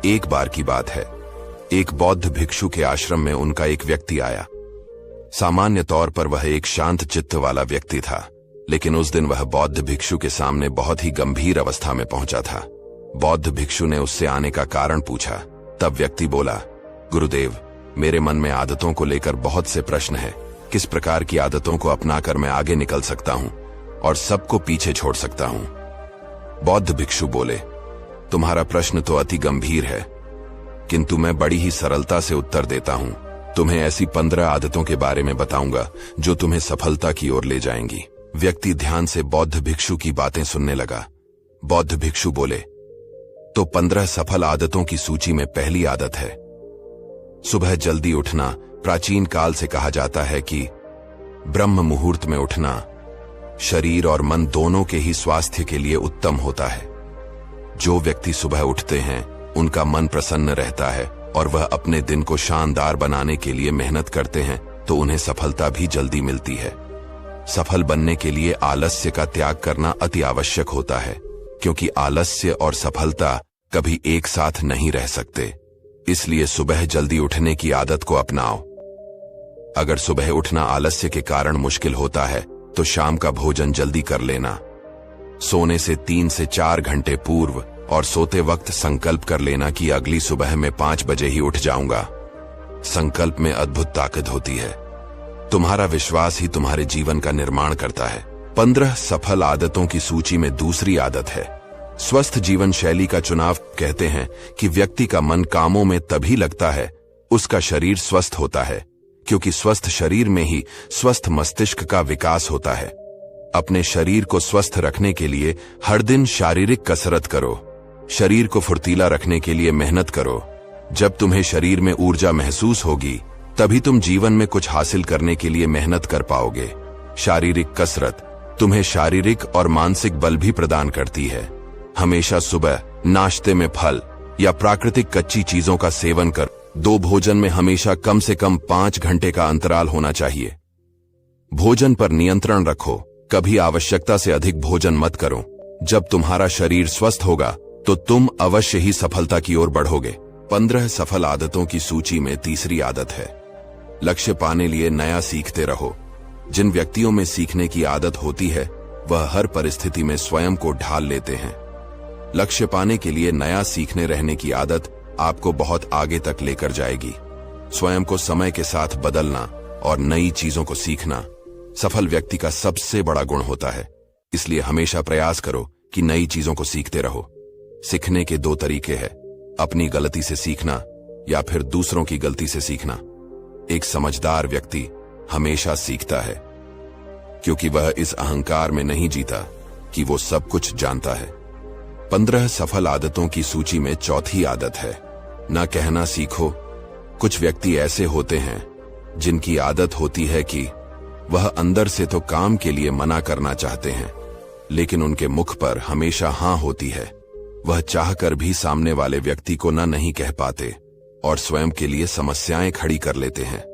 एक बार की बात है, एक बौद्ध भिक्षु के आश्रम में उनका एक व्यक्ति आया। सामान्य तौर पर वह एक शांत चित्त वाला व्यक्ति था, लेकिन उस दिन वह बौद्ध भिक्षु के सामने बहुत ही गंभीर अवस्था में पहुंचा था। बौद्ध भिक्षु ने उससे आने का कारण पूछा। तब व्यक्ति बोला, गुरुदेव, मेरे मन में आदतों को लेकर बहुत से प्रश्न हैं। किस प्रकार की आदतों को अपनाकर मैं आगे निकल सकता हूं और सबको पीछे छोड़ सकता हूं? बौद्ध भिक्षु बोले, तुम्हारा प्रश्न तो अति गंभीर है, किंतु मैं बड़ी ही सरलता से उत्तर देता हूं। तुम्हें ऐसी 15 आदतों के बारे में बताऊंगा जो तुम्हें सफलता की ओर ले जाएंगी। व्यक्ति ध्यान से बौद्ध भिक्षु की बातें सुनने लगा। बौद्ध भिक्षु बोले, तो 15 सफल आदतों की सूची में पहली आदत है सुबह जल्दी उठना। प्राचीन काल से कहा जाता है कि ब्रह्म मुहूर्त में उठना शरीर और मन दोनों के ही स्वास्थ्य के लिए उत्तम होता है। जो व्यक्ति सुबह उठते हैं उनका मन प्रसन्न रहता है और वह अपने दिन को शानदार बनाने के लिए मेहनत करते हैं तो उन्हें सफलता भी जल्दी मिलती है। सफल बनने के लिए आलस्य का त्याग करना अति आवश्यक होता है, क्योंकि आलस्य और सफलता कभी एक साथ नहीं रह सकते। इसलिए सुबह जल्दी उठने की आदत को अपनाओ। अगर सुबह उठना आलस्य के कारण मुश्किल होता है तो शाम का भोजन जल्दी कर लेना। सोने से 3 से 4 घंटे पूर्व और सोते वक्त संकल्प कर लेना कि अगली सुबह मैं 5 बजे ही उठ जाऊंगा। संकल्प में अद्भुत ताकत होती है। तुम्हारा विश्वास ही तुम्हारे जीवन का निर्माण करता है। 15 सफल आदतों की सूची में दूसरी आदत है स्वस्थ जीवन शैली का चुनाव। कहते हैं कि व्यक्ति का मन कामों में तभी लगता है उसका शरीर स्वस्थ होता है, क्योंकि स्वस्थ शरीर में ही स्वस्थ मस्तिष्क का विकास होता है। अपने शरीर को स्वस्थ रखने के लिए हर दिन शारीरिक कसरत करो। शरीर को फुर्तीला रखने के लिए मेहनत करो। जब तुम्हें शरीर में ऊर्जा महसूस होगी तभी तुम जीवन में कुछ हासिल करने के लिए मेहनत कर पाओगे। शारीरिक कसरत तुम्हें शारीरिक और मानसिक बल भी प्रदान करती है। हमेशा सुबह नाश्ते में फल या प्राकृतिक कच्ची चीजों का सेवन कर। 2 भोजन में हमेशा कम से कम 5 घंटे का अंतराल होना चाहिए। भोजन पर नियंत्रण रखो। कभी आवश्यकता से अधिक भोजन मत करो। जब तुम्हारा शरीर स्वस्थ होगा तो तुम अवश्य ही सफलता की ओर बढ़ोगे। 15 सफल आदतों की सूची में तीसरी आदत है लक्ष्य पाने लिए नया सीखते रहो। जिन व्यक्तियों में सीखने की आदत होती है वह हर परिस्थिति में स्वयं को ढाल लेते हैं। लक्ष्य पाने के लिए नया सीखने रहने की आदत आपको बहुत आगे तक लेकर जाएगी। स्वयं को समय के साथ बदलना और नई चीजों को सीखना सफल व्यक्ति का सबसे बड़ा गुण होता है। इसलिए हमेशा प्रयास करो कि नई चीजों को सीखते रहो। सीखने के 2 तरीके हैं, अपनी गलती से सीखना या फिर दूसरों की गलती से सीखना। एक समझदार व्यक्ति हमेशा सीखता है, क्योंकि वह इस अहंकार में नहीं जीता कि वो सब कुछ जानता है। 15 सफल आदतों की सूची में चौथी आदत है ना कहना सीखो। कुछ व्यक्ति ऐसे होते हैं जिनकी आदत होती है कि वह अंदर से तो काम के लिए मना करना चाहते हैं, लेकिन उनके मुख पर हमेशा हां होती है। वह चाहकर भी सामने वाले व्यक्ति को ना नहीं कह पाते और स्वयं के लिए समस्याएं खड़ी कर लेते हैं।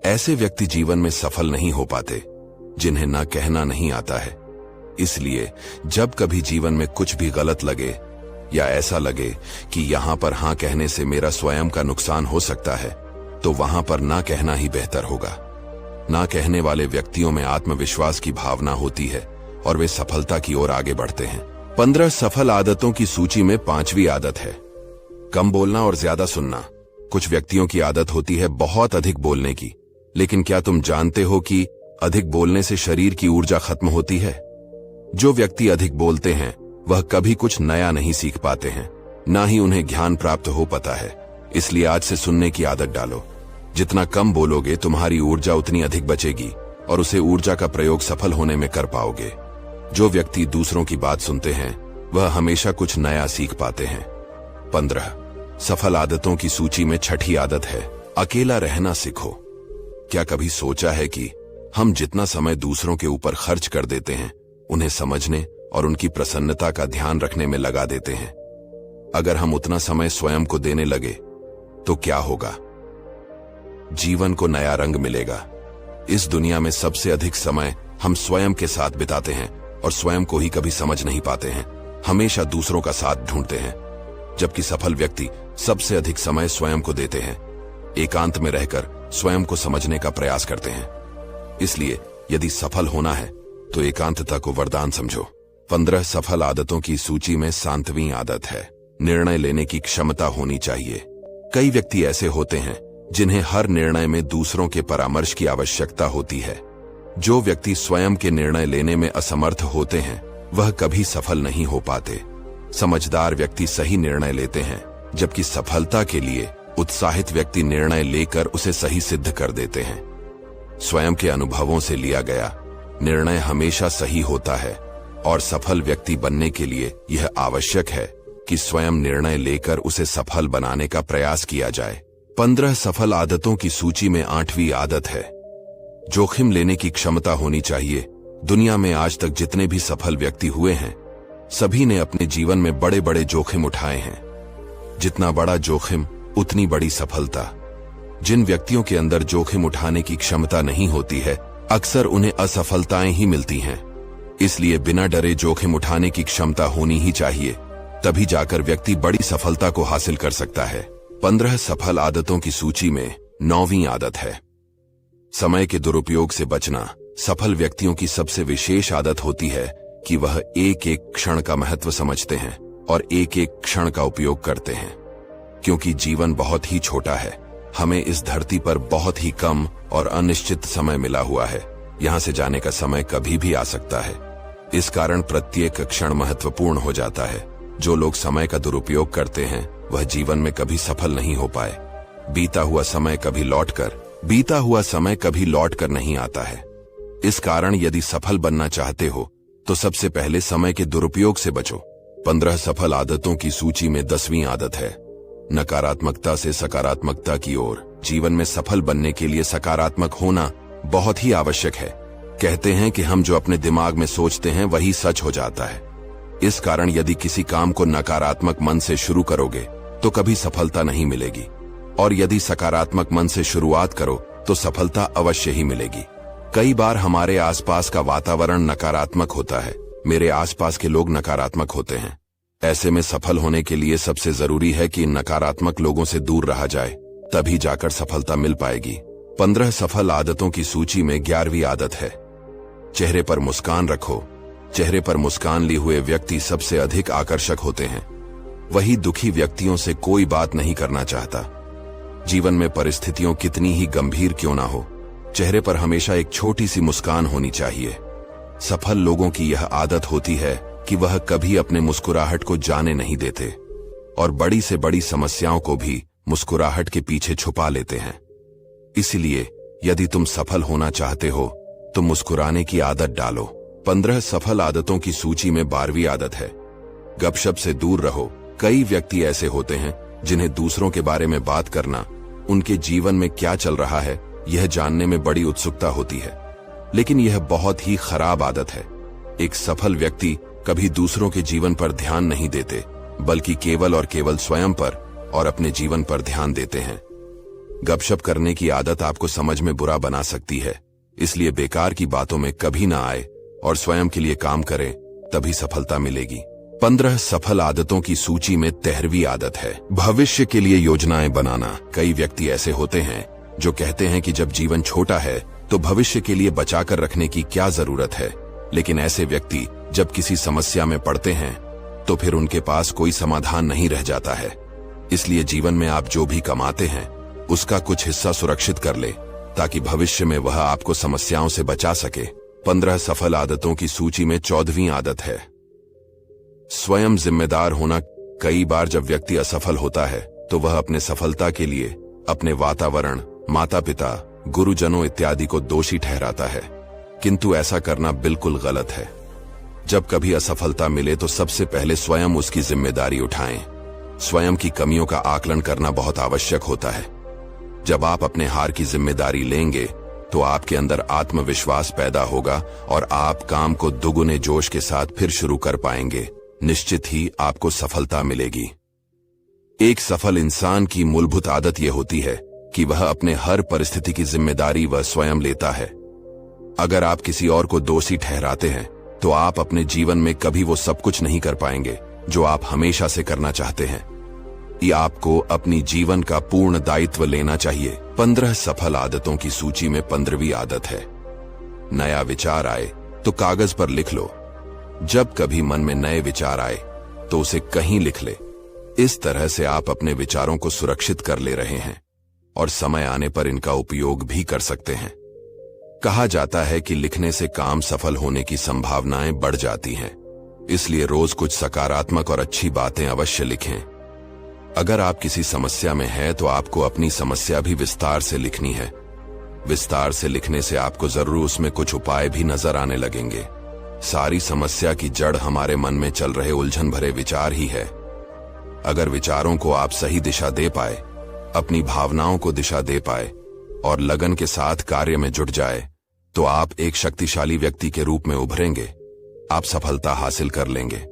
ऐसे व्यक्ति जीवन में सफल नहीं हो पाते, जिन्हें ना कहना नहीं आता है। इसलिए जब कभी जीवन में कुछ भी गलत लगे या ऐसा लगे कि यहां पर हां कहने से मेरा स्वयं का नुकसान हो सकता है, तो वहां पर ना कहना ही बेहतर होगा। ना कहने वाले व्यक्तियों में आत्मविश्वास की भावना होती है और वे सफलता की ओर आगे बढ़ते हैं। 15 सफल आदतों की सूची में 5वीं आदत है कम बोलना और ज्यादा सुनना। कुछ व्यक्तियों की आदत होती है बहुत अधिक बोलने की, लेकिन क्या तुम जानते हो कि अधिक बोलने से शरीर की ऊर्जा खत्म होती है? जो व्यक्ति अधिक बोलते हैं वह कभी कुछ नया नहीं सीख पाते हैं, ना ही उन्हें ज्ञान प्राप्त हो पाता है। इसलिए आज से सुनने की आदत डालो। जितना कम बोलोगे तुम्हारी ऊर्जा उतनी अधिक बचेगी और उसे ऊर्जा का प्रयोग सफल होने में कर पाओगे। जो व्यक्ति दूसरों की बात सुनते हैं वह हमेशा कुछ नया सीख पाते हैं। 15 सफल आदतों की सूची में छठी आदत है अकेला रहना सीखो। क्या कभी सोचा है कि हम जितना समय दूसरों के ऊपर खर्च कर देते हैं उन्हें समझने और उनकी प्रसन्नता का ध्यान रखने में लगा देते हैं? अगर हम उतना समय स्वयं को देने लगे तो क्या होगा? जीवन को नया रंग मिलेगा। इस दुनिया में सबसे अधिक समय हम स्वयं के साथ बिताते हैं और स्वयं को ही कभी समझ नहीं पाते हैं। हमेशा दूसरों का साथ ढूंढते हैं, जबकि सफल व्यक्ति सबसे अधिक समय स्वयं को देते हैं, एकांत में रहकर स्वयं को समझने का प्रयास करते हैं। इसलिए यदि सफल होना है तो एकांतता को वरदान समझो। 15 सफल आदतों की सूची में 7वीं आदत है, निर्णय लेने की क्षमता होनी चाहिए। कई व्यक्ति ऐसे होते हैं जिन्हें हर निर्णय में दूसरों के परामर्श की आवश्यकता होती है। जो व्यक्ति स्वयं के निर्णय लेने में असमर्थ होते हैं वह कभी सफल नहीं हो पाते। समझदार व्यक्ति सही निर्णय लेते हैं, जबकि सफलता के लिए उत्साहित व्यक्ति निर्णय लेकर उसे सही सिद्ध कर देते हैं। स्वयं के अनुभवों से लिया गया निर्णय हमेशा सही होता है और सफल व्यक्ति बनने के लिए यह आवश्यक है कि स्वयं निर्णय लेकर उसे सफल बनाने का प्रयास किया जाए। 15 सफल आदतों की सूची में 8वीं आदत है, जोखिम लेने की क्षमता होनी चाहिए। दुनिया में आज तक जितने भी सफल व्यक्ति हुए हैं, सभी ने अपने जीवन में बड़े बड़े जोखिम उठाए हैं। जितना बड़ा जोखिम उतनी बड़ी सफलता। जिन व्यक्तियों के अंदर जोखिम उठाने की क्षमता नहीं होती है, अक्सर उन्हें असफलताएं ही मिलती हैं। इसलिए बिना डरे जोखिम उठाने की क्षमता होनी ही चाहिए, तभी जाकर व्यक्ति बड़ी सफलता को हासिल कर सकता है। 15 सफल आदतों की सूची में 9वीं आदत है, समय के दुरुपयोग से बचना। सफल व्यक्तियों की सबसे विशेष आदत होती है कि वह एक एक क्षण का महत्व समझते हैं और एक एक क्षण का उपयोग करते हैं। क्योंकि जीवन बहुत ही छोटा है, हमें इस धरती पर बहुत ही कम और अनिश्चित समय मिला हुआ है। यहाँ से जाने का समय कभी भी आ सकता है। इस कारण प्रत्येक क्षण महत्वपूर्ण हो जाता है। जो लोग समय का दुरुपयोग करते हैं वह जीवन में कभी सफल नहीं हो पाए। बीता हुआ समय कभी लौटकर नहीं आता है। इस कारण यदि सफल बनना चाहते हो तो सबसे पहले समय के दुरुपयोग से बचो। 15 सफल आदतों की सूची में 10वीं आदत है, नकारात्मकता से सकारात्मकता की ओर। जीवन में सफल बनने के लिए सकारात्मक होना बहुत ही आवश्यक है। कहते हैं कि हम जो अपने दिमाग में सोचते हैं वही सच हो जाता है। इस कारण यदि किसी काम को नकारात्मक मन से शुरू करोगे तो कभी सफलता नहीं मिलेगी, और यदि सकारात्मक मन से शुरुआत करो तो सफलता अवश्य ही मिलेगी। कई बार हमारे आसपास का वातावरण नकारात्मक होता है, मेरे आसपास के लोग नकारात्मक होते हैं। ऐसे में सफल होने के लिए सबसे जरूरी है कि इन नकारात्मक लोगों से दूर रहा जाए, तभी जाकर सफलता मिल पाएगी। 15 सफल आदतों की सूची में 11वीं आदत है, चेहरे पर मुस्कान रखो। चेहरे पर मुस्कान लिए हुए व्यक्ति सबसे अधिक आकर्षक होते हैं। वही दुखी व्यक्तियों से कोई बात नहीं करना चाहता। जीवन में परिस्थितियों कितनी ही गंभीर क्यों ना हो, चेहरे पर हमेशा एक छोटी सी मुस्कान होनी चाहिए। सफल लोगों की यह आदत होती है कि वह कभी अपने मुस्कुराहट को जाने नहीं देते और बड़ी से बड़ी समस्याओं को भी मुस्कुराहट के पीछे छुपा लेते हैं। इसलिए यदि तुम सफल होना चाहते हो तो मुस्कुराने की आदत डालो। 15 सफल आदतों की सूची में 12वीं आदत है, गपशप से दूर रहो। कई व्यक्ति ऐसे होते हैं जिन्हें दूसरों के बारे में बात करना, उनके जीवन में क्या चल रहा है यह जानने में बड़ी उत्सुकता होती है, लेकिन यह बहुत ही खराब आदत है। एक सफल व्यक्ति कभी दूसरों के जीवन पर ध्यान नहीं देते, बल्कि केवल और केवल स्वयं पर और अपने जीवन पर ध्यान देते हैं। गपशप करने की आदत आपको समझ में बुरा बना सकती है, इसलिए बेकार की बातों में कभी ना आए और स्वयं के लिए काम करें, तभी सफलता मिलेगी। 15 सफल आदतों की सूची में 13वीं आदत है, भविष्य के लिए योजनाएं बनाना। कई व्यक्ति ऐसे होते हैं जो कहते हैं कि जब जीवन छोटा है तो भविष्य के लिए बचाकर रखने की क्या जरूरत है, लेकिन ऐसे व्यक्ति जब किसी समस्या में पड़ते हैं तो फिर उनके पास कोई समाधान नहीं रह जाता है। इसलिए जीवन में आप जो भी कमाते हैं उसका कुछ हिस्सा सुरक्षित कर ले, ताकि भविष्य में वह आपको समस्याओं से बचा सके। 15 सफल आदतों की सूची में 14वीं आदत है, स्वयं जिम्मेदार होना। कई बार जब व्यक्ति असफल होता है तो वह अपने सफलता के लिए अपने वातावरण, माता पिता, गुरुजनों इत्यादि को दोषी ठहराता है, किंतु ऐसा करना बिल्कुल गलत है। जब कभी असफलता मिले तो सबसे पहले स्वयं उसकी जिम्मेदारी उठाएं। स्वयं की कमियों का आकलन करना बहुत आवश्यक होता है। जब आप अपने हार की जिम्मेदारी लेंगे तो आपके अंदर आत्मविश्वास पैदा होगा और आप काम को दुगुने जोश के साथ फिर शुरू कर पाएंगे। निश्चित ही आपको सफलता मिलेगी। एक सफल इंसान की मूलभूत आदत यह होती है कि वह अपने हर परिस्थिति की जिम्मेदारी वह स्वयं लेता है। अगर आप किसी और को दोषी ठहराते हैं तो आप अपने जीवन में कभी वो सब कुछ नहीं कर पाएंगे जो आप हमेशा से करना चाहते हैं। कि आपको अपनी जीवन का पूर्ण दायित्व लेना चाहिए। 15 सफल आदतों की सूची में 15वीं आदत है, नया विचार आए तो कागज पर लिख लो। जब कभी मन में नए विचार आए तो उसे कहीं लिख ले। इस तरह से आप अपने विचारों को सुरक्षित कर ले रहे हैं और समय आने पर इनका उपयोग भी कर सकते हैं। कहा जाता है कि लिखने से काम सफल होने की संभावनाएं बढ़ जाती हैं, इसलिए रोज कुछ सकारात्मक और अच्छी बातें अवश्य लिखें। अगर आप किसी समस्या में हैं तो आपको अपनी समस्या भी विस्तार से लिखनी है। विस्तार से लिखने से आपको जरूर उसमें कुछ उपाय भी नजर आने लगेंगे। सारी समस्या की जड़ हमारे मन में चल रहे उलझन भरे विचार ही है। अगर विचारों को आप सही दिशा दे पाए, अपनी भावनाओं को दिशा दे पाए और लगन के साथ कार्य में जुट जाए तो आप एक शक्तिशाली व्यक्ति के रूप में उभरेंगे। आप सफलता हासिल कर लेंगे।